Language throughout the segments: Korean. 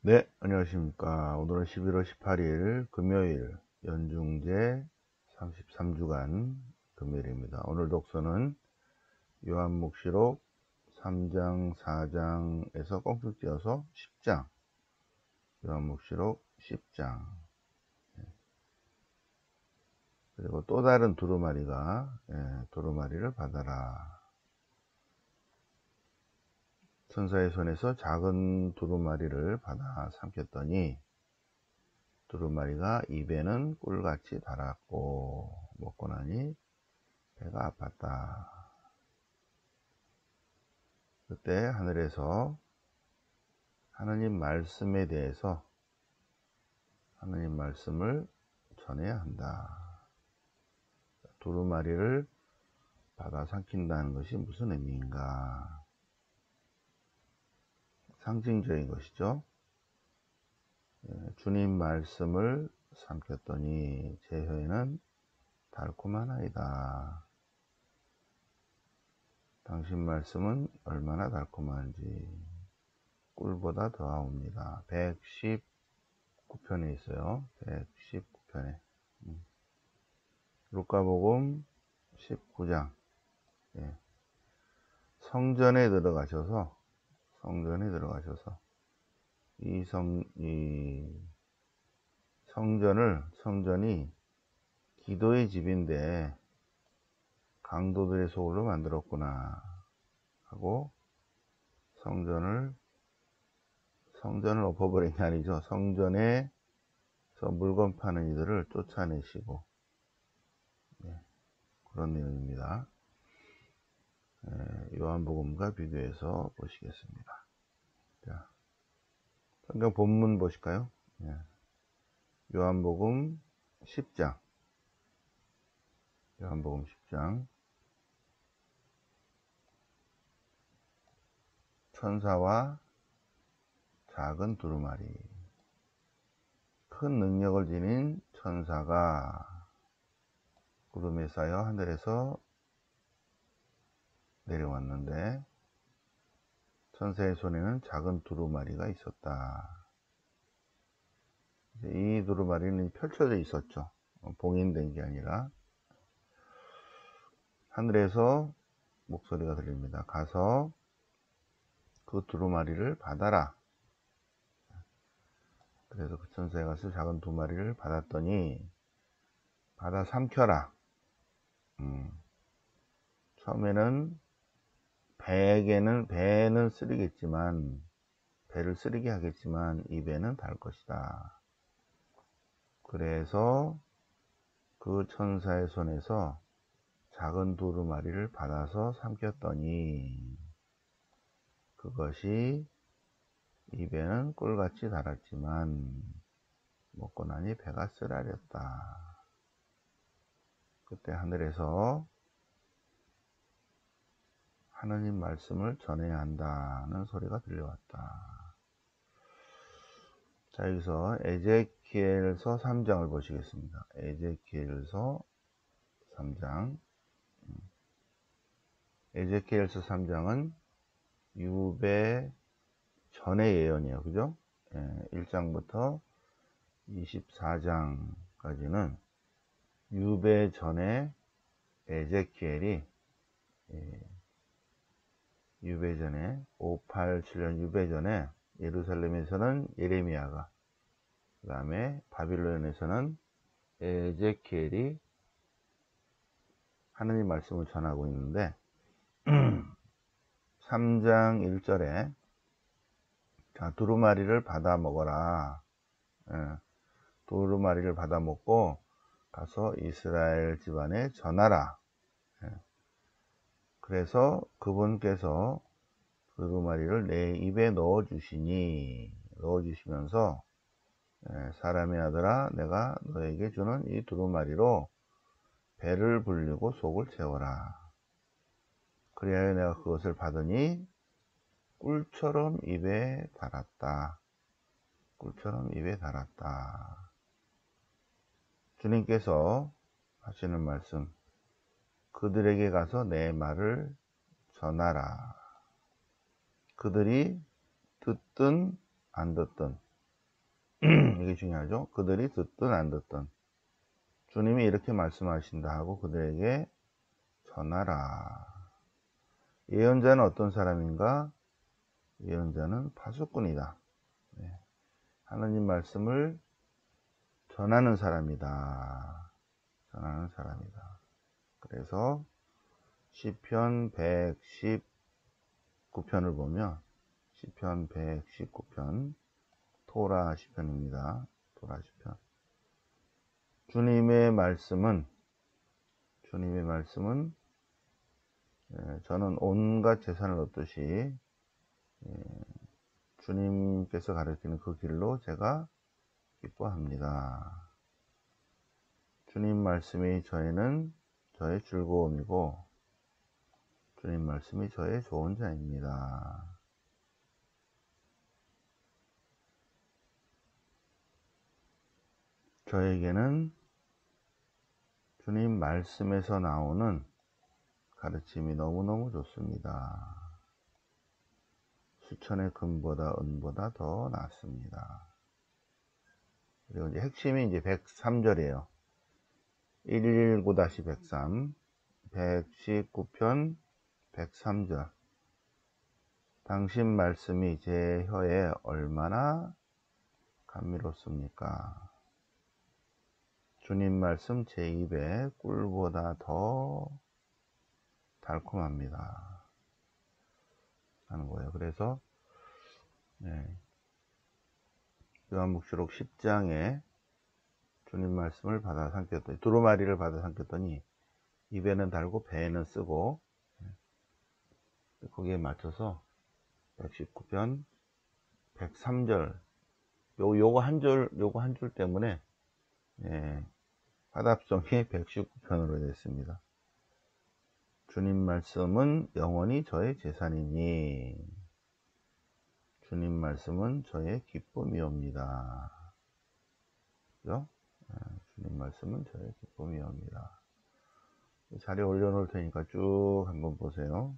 네, 안녕하십니까. 오늘은 11월 18일 금요일 연중제 33주간 금요일입니다. 오늘 독서는 요한묵시록 3장, 4장에서 꽁충 띄어서 10장, 요한묵시록 10장, 그리고 또 다른 두루마리가 두루마리를 받아라. 천사의 손에서 작은 두루마리를 받아 삼켰더니 두루마리가 입에는 꿀같이 달았고 먹고 나니 배가 아팠다. 그때 하늘에서 하느님 말씀에 대해서 하느님 말씀을 전해야 한다. 두루마리를 받아 삼킨다는 것이 무슨 의미인가? 상징적인 것이죠. 주님 말씀을 삼켰더니 제 혀에는 달콤하나이다. 당신 말씀은 얼마나 달콤한지 꿀보다 더하옵니다. 119편에 있어요. 119편에. 루카복음 19장. 성전에 들어가셔서 이 성전이 기도의 집인데 강도들의 소굴로 만들었구나 하고 성전을 엎어버린 게 아니죠. 성전에서 물건 파는 이들을 쫓아내시고 그런 내용입니다. 요한복음과 비교해서 보시겠습니다. 자, 성경 본문 보실까요? 요한복음 10장. 요한복음 10장. 천사와 작은 두루마리. 큰 능력을 지닌 천사가 구름에 쌓여 하늘에서 내려왔는데 천사의 손에는 작은 두루마리가 있었다. 이 두루마리는 펼쳐져 있었죠. 봉인된 게 아니라. 하늘에서 목소리가 들립니다. 가서 그 두루마리를 받아라. 그래서 그 천사에 가서 작은 두 마리를 받았더니 받아 삼켜라. 처음에는 배는 쓰리겠지만 배를 쓰리게 하겠지만 입에는 달 것이다. 그래서 그 천사의 손에서 작은 두루마리를 받아서 삼켰더니 그것이 입에는 꿀같이 달았지만 먹고 나니 배가 쓰라렸다. 그때 하늘에서 하느님 말씀을 전해야 한다는 소리가 들려왔다. 자, 여기서 에제키엘서 3장을 보시겠습니다. 에제키엘서 3장. 에제키엘서 3장은 유배 전의 예언이에요. 그죠? 1장부터 24장까지는 유배 전에 에제키엘이 유배전에 587년 유배전에 예루살렘에서는 예레미야가, 그 다음에 바빌론에서는 에제키엘이 하느님 말씀을 전하고 있는데 3장 1절에 자, 두루마리를 받아 먹어라. 두루마리를 받아 먹고 가서 이스라엘 집안에 전하라. 그래서 그분께서 두루마리를 내 입에 넣어주시면서 사람의 아들아, 내가 너에게 주는 이 두루마리로 배를 불리고 속을 채워라. 그리하여 내가 그것을 받으니 꿀처럼 입에 달았다. 꿀처럼 입에 달았다. 주님께서 하시는 말씀, 그들에게 가서 내 말을 전하라. 그들이 듣든 안 듣든 이게 중요하죠. 그들이 듣든 안 듣든 주님이 이렇게 말씀하신다 하고 그들에게 전하라. 예언자는 어떤 사람인가? 예언자는 파수꾼이다. 네. 하나님 말씀을 전하는 사람이다. 전하는 사람이다. 그래서 시편 119편을 보면 시편 119편 토라 시편입니다. 토라 시편. 주님의 말씀은 저는 온갖 재산을 얻듯이 주님께서 가르치는 그 길로 제가 기뻐합니다. 주님 말씀이 저에는 저의 즐거움이고 주님 말씀이 저의 좋은 자입니다. 저에게는 주님 말씀에서 나오는 가르침이 너무너무 좋습니다. 수천의 금보다 은보다 더 낫습니다. 그리고 이제 핵심이 이제 103절이에요. 119-103 119편 103절. 당신 말씀이 제 혀에 얼마나 감미롭습니까? 주님 말씀 제 입에 꿀보다 더 달콤합니다. 하는 거예요. 그래서 요한복음록 10장에 주님 말씀을 받아 삼켰더니 두루마리를 받아 삼켰더니 입에는 달고 배에는 쓰고 거기에 맞춰서 119편 103절 요거 한 줄 때문에 화답성이 119편으로 됐습니다. 주님 말씀은 영원히 저의 재산이니 주님 말씀은 저의 기쁨이옵니다. 그죠? 주님 말씀은 저의 기쁨이옵니다. 자리에 올려놓을 테니까 쭉 한번 보세요.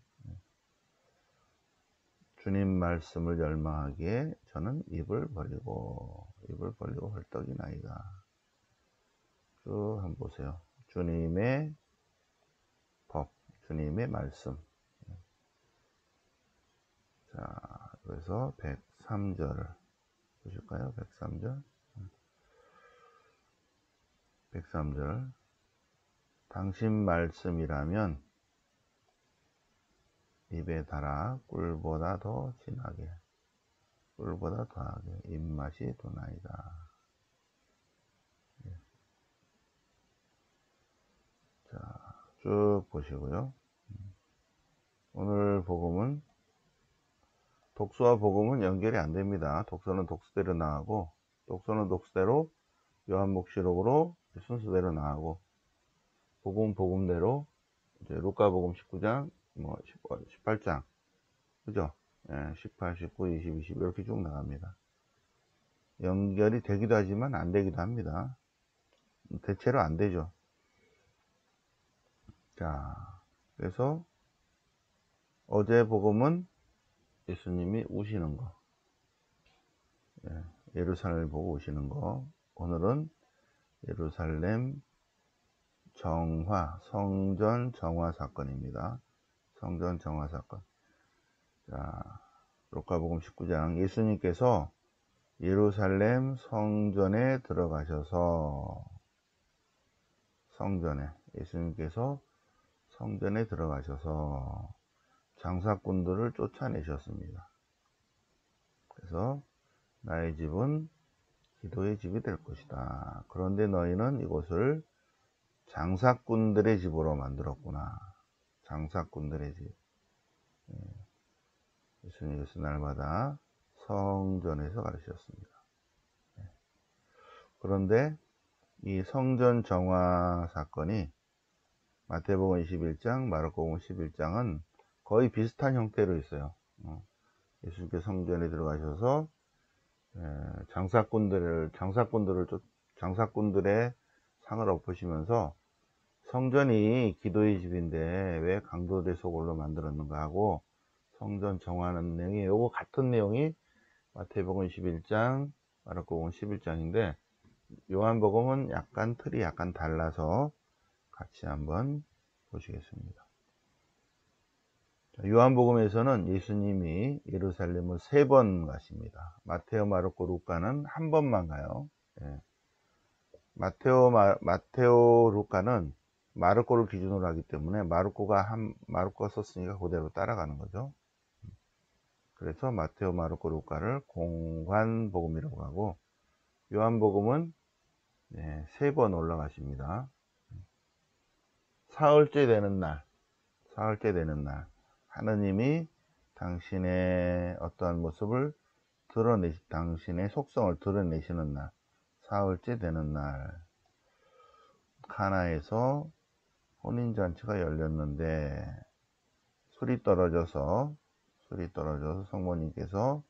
주님 말씀을 열망하기에 저는 입을 벌리고 헐떡이나이다. 쭉 한번 보세요. 주님의 법, 주님의 말씀. 자, 그래서 103절을 보실까요? 103절. 103절. 당신 말씀이라면 입에 달아 꿀보다 더 진하게, 꿀보다 더하게 입맛이 도나이다. 자, 쭉 보시고요. 오늘 복음은 독서와 복음은 연결이 안 됩니다. 독서는 독서대로 나가고, 독서는 독서대로 요한복음록으로 순서대로 나가고, 복음은 복음대로 이제 루카복음 19장, 18장, 그죠? 18, 19, 20, 20 이렇게 쭉 나갑니다. 연결이 되기도 하지만 안 되기도 합니다. 대체로 안 되죠. 자, 그래서 어제 복음은 예수님이 우시는 거, 예루살렘을 보고 우시는 거. 오늘은 예루살렘 정화, 성전 정화 사건입니다. 성전 정화 사건. 자, 루카복음 19장 예수님께서 예루살렘 성전에 들어가셔서 예수님께서 성전에 들어가셔서 장사꾼들을 쫓아내셨습니다. 그래서 나의 집은 기도의 집이 될 것이다. 그런데 너희는 이곳을 장사꾼들의 집으로 만들었구나. 장사꾼들의 집. 예수님께서 날마다 성전에서 가르치셨습니다. 그런데 이 성전 정화 사건이 마태복음 21장, 마르코복음 11장은 거의 비슷한 형태로 있어요. 예수님께서 성전에 들어가셔서 장사꾼들의 상을 엎으시면서 성전이 기도의 집인데 왜 강도들의 소굴로 만들었는가 하고 성전 정화하는 내용이 요거 같은 내용이 마태복음 21장, 마르코복음 11장인데 요한복음은 약간 틀이 약간 달라서 같이 한번 보시겠습니다. 요한복음에서는 예수님이 예루살렘을 3번 가십니다. 마테오, 마르코, 루카는 한 번만 가요. 예. 마테오, 루카는 마르코를 기준으로 하기 때문에 마르코가 썼으니까 그대로 따라가는 거죠. 그래서 마테오, 마르코, 루카를 공관복음이라고 하고, 요한복음은 3번 올라가십니다. 사흘째 되는 날, 하느님이 당신의 어떠한 모습을 당신의 속성을 드러내시는 날, 사흘째 되는 날, 카나에서 혼인잔치가 열렸는데 술이 떨어져서 성모님께서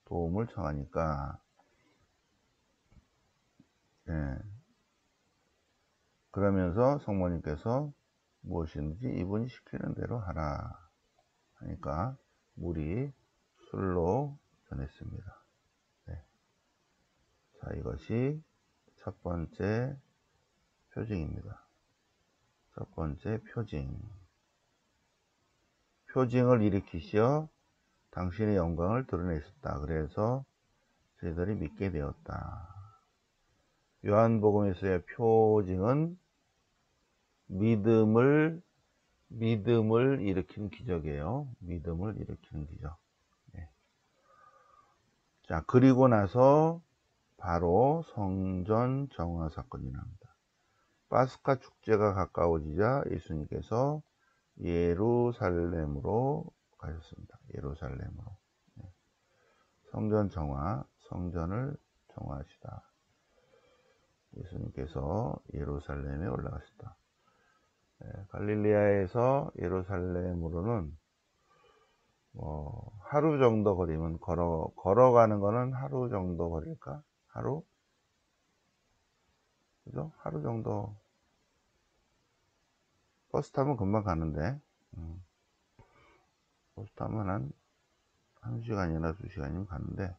도움을 청하니까, 그러면서 성모님께서 무엇인지 이분이 시키는 대로 하라 하니까 물이 술로 변했습니다. 자, 이것이 첫 번째 표징입니다. 첫 번째 표징을 일으키시어 당신의 영광을 드러내셨다. 그래서 저희들이 믿게 되었다. 요한복음에서의 표징은 믿음을 일으키는 기적이에요. 믿음을 일으키는 기적. 자, 그리고 나서 바로 성전 정화 사건이 납니다. 파스카 축제가 가까워지자 예수님께서 예루살렘으로 가셨습니다. 예루살렘으로. 성전을 정화하시다. 예수님께서 예루살렘에 올라가셨다. 갈릴리아에서 예루살렘으로는 하루 정도 거리면 걸어가는 거는 하루 정도 거릴까? 그죠? 하루 정도. 버스 타면 금방 가는데, 버스 타면 한 1시간이나 2시간이면 가는데,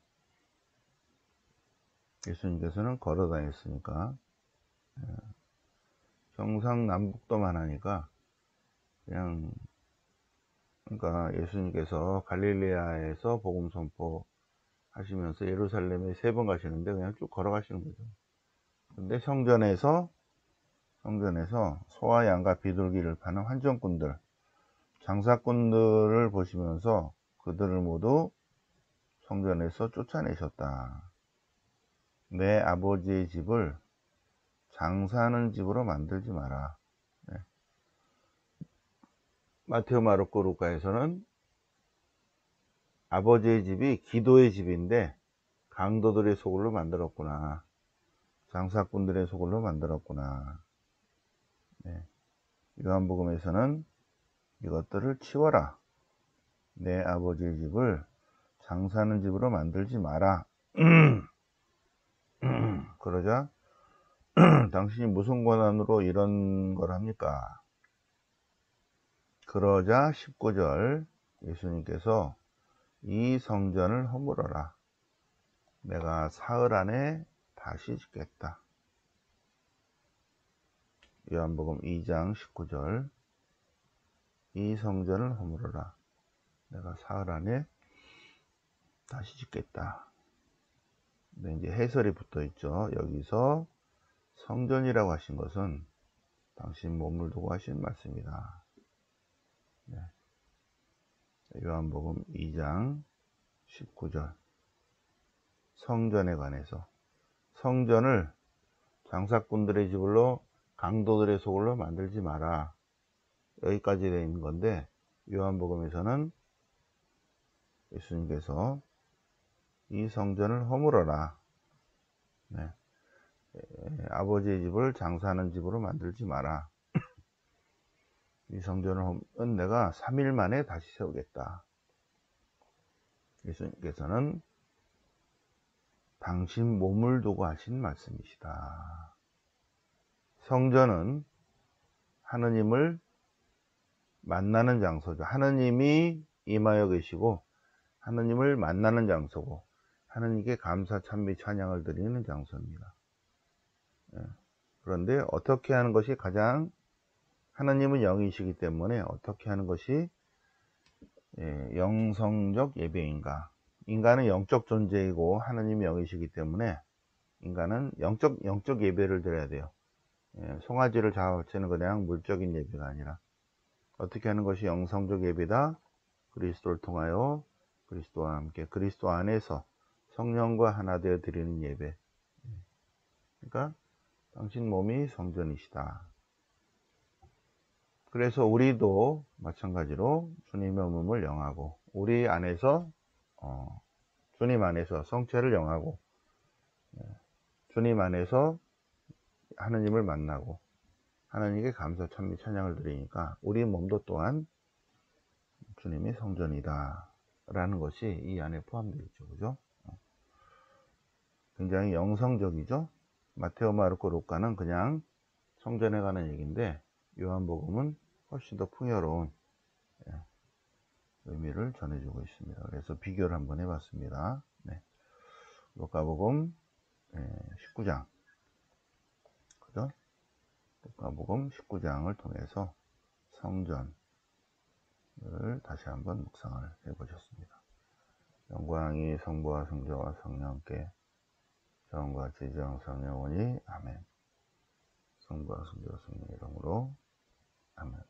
예수님께서는 걸어 다녔으니까, 경상남북도만 하니까, 그러니까 예수님께서 갈릴리아에서 복음 선포 하시면서 예루살렘에 3번 가시는데 그냥 쭉 걸어가시는 거죠. 근데 성전에서 소와 양과 비둘기를 파는 환전꾼들, 장사꾼들을 보시면서 그들을 모두 성전에서 쫓아내셨다. 내 아버지의 집을 장사하는 집으로 만들지 마라. 마테오, 마르코, 루카에서는 아버지의 집이 기도의 집인데 강도들의 소굴로 만들었구나. 장사꾼들의 소굴로 만들었구나. 요한복음에서는 이것들을 치워라. 내 아버지의 집을 장사하는 집으로 만들지 마라. 그러자 당신이 무슨 권한으로 이런 걸 합니까? 그러자 19절 예수님께서 이 성전을 허물어라. 내가 사흘 안에 다시 짓겠다. 요한복음 2장 19절 이 성전을 허물어라. 내가 사흘 안에 다시 짓겠다. 근데 이제 해설이 붙어 있죠. 여기서 성전이라고 하신 것은 당신 몸을 두고 하신 말씀이다. 요한복음 2장 19절 성전에 관해서 성전을 장사꾼들의 집으로 강도들의 소굴로 만들지 마라. 여기까지 되어 있는 건데 요한복음에서는 예수님께서 이 성전을 허물어라. 아버지의 집을 장사하는 집으로 만들지 마라. 이 성전은 내가 3일 만에 다시 세우겠다. 예수님께서는 당신 몸을 두고 하신 말씀이시다. 성전은 하느님을 만나는 장소죠. 하느님이 임하여 계시고 하느님을 만나는 장소고 하느님께 감사 찬미 찬양을 드리는 장소입니다. 예. 그런데 어떻게 하는 것이 가장, 하느님은 영이시기 때문에 어떻게 하는 것이 영성적 예배인가? 인간은 영적 존재이고 하느님이 영이시기 때문에 인간은 영적 예배를 드려야 돼요. 송아지를 잡아치는 그냥 물적인 예배가 아니라 어떻게 하는 것이 영성적 예배다? 그리스도를 통하여 그리스도와 함께 그리스도 안에서 성령과 하나 되어 드리는 예배. 그러니까 당신 몸이 성전이시다. 그래서 우리도 마찬가지로 주님의 몸을 영하고 우리 안에서 주님 안에서 성체를 영하고 주님 안에서 하느님을 만나고 하나님께 감사 찬미 찬양을 드리니까 우리 몸도 또한 주님의 성전이다 라는 것이 이 안에 포함되어 있죠. 그죠? 굉장히 영성적이죠. 마테오, 마르코, 루카는 그냥 성전에 관한 얘기인데 요한복음은 훨씬 더 풍요로운 의미를 전해주고 있습니다. 그래서 비교를 한번 해봤습니다. 네. 루카복음 19장, 그죠? 루카복음 19장을 통해서 성전을 다시 한번 묵상을 해보셨습니다. 영광이 성부와 성자와 성령께 영과 지정 성령오니 아멘. 성부와 성자와 성령 이름으로 아멘.